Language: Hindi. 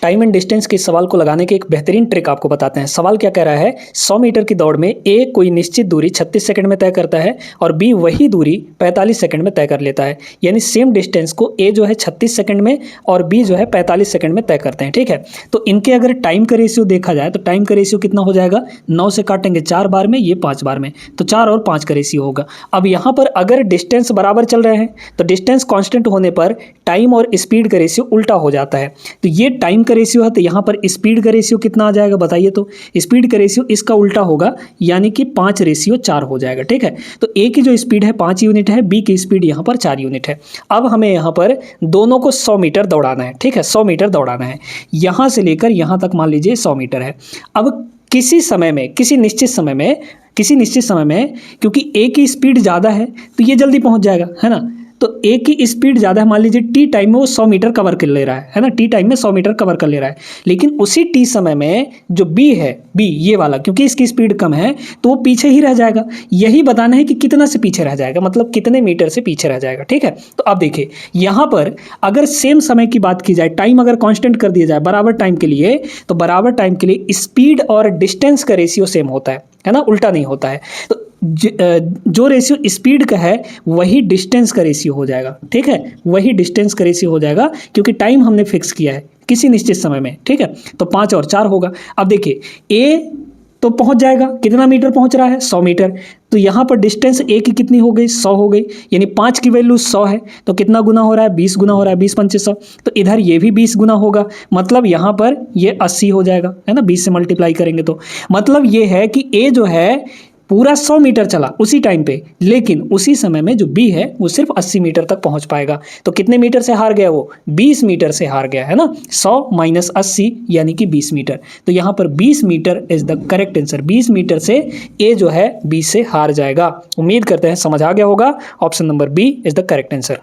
टाइम एंड डिस्टेंस के सवाल को लगाने के एक बेहतरीन ट्रिक आपको बताते हैं। सवाल क्या कह रहा है, 100 मीटर की दौड़ में ए कोई निश्चित दूरी 36 सेकंड में तय करता है और बी वही दूरी 45 सेकंड में तय कर लेता है। यानी सेम डिस्टेंस को ए जो है 36 सेकंड में और बी जो है 45 सेकंड में तय करते हैं। ठीक है, तो इनके अगर टाइम का रेशियो देखा जाए तो टाइम का रेशियो कितना हो जाएगा, 9 से काटेंगे 4 बार में, ये 5 बार में, तो 4 और 5 का रेशियो होगा। अब यहाँ पर अगर डिस्टेंस बराबर चल रहे हैं तो डिस्टेंस कांस्टेंट होने पर टाइम और स्पीड का रेशियो उल्टा हो जाता है। तो ये टाइम का रेशियो है, तो यहाँ पर स्पीड का रेशियो कितना आ जाएगा बताइए। तो स्पीड का रेशियो इसका उल्टा होगा, यानी कि 5:4 हो जाएगा। ठीक है, तो ए की जो स्पीड है 5 यूनिट है, बी की स्पीड यहाँ पर 4 यूनिट है। अब हमें यहाँ पर दोनों को 100 मीटर दौड़ाना है। ठीक है, 100 मीटर दौड़ाना है, यहाँ से लेकर यहाँ तक मान लीजिए 100 मीटर है। अब किसी समय में, किसी निश्चित समय में क्योंकि ए की स्पीड ज़्यादा है तो ये जल्दी पहुँच जाएगा, है ना। तो ए की स्पीड ज़्यादा है, मान लीजिए टी टाइम में वो 100 मीटर कवर कर ले रहा है ना, टी टाइम में 100 मीटर कवर कर ले रहा है। लेकिन उसी टी समय में जो बी है, बी ये वाला, क्योंकि इसकी स्पीड कम है तो वो पीछे ही रह जाएगा। यही बताना है कि कितना से पीछे रह जाएगा, मतलब कितने मीटर से पीछे रह जाएगा। ठीक है, तो अब देखिए यहाँ पर अगर सेम समय की बात की जाए, टाइम अगर कांस्टेंट कर दिया जाए बराबर टाइम के लिए, तो बराबर टाइम के लिए स्पीड और डिस्टेंस का रेशियो सेम होता है ना, उल्टा नहीं होता है। तो जो रेशियो स्पीड का है वही डिस्टेंस का रेशियो हो जाएगा। ठीक है, वही डिस्टेंस का रेशियो हो जाएगा, क्योंकि टाइम हमने फिक्स किया है किसी निश्चित समय में। ठीक है, तो 5 और 4 होगा। अब देखिए ए तो पहुंच जाएगा, कितना मीटर पहुंच रहा है, 100 मीटर। तो यहाँ पर डिस्टेंस ए की कितनी हो गई, 100 हो गई। यानी 5 की वैल्यू 100 है, तो कितना गुना हो रहा है, 20 गुना हो रहा है, 20 पंचे 100। तो इधर ये भी 20 गुना होगा, मतलब यहाँ पर ये 80 हो जाएगा, है ना। 20 से मल्टीप्लाई करेंगे तो मतलब ये है कि ए जो है पूरा 100 मीटर चला उसी टाइम पे, लेकिन उसी समय में जो बी है वो सिर्फ 80 मीटर तक पहुंच पाएगा। तो कितने मीटर से हार गया वो, 20 मीटर से हार गया, है ना। 100 माइनस 80 यानी कि 20 मीटर। तो यहाँ पर 20 metre is the correct answer. 20 metre से ए जो है 20 से हार जाएगा। उम्मीद करते हैं समझ आ गया होगा। Option number B is the correct answer.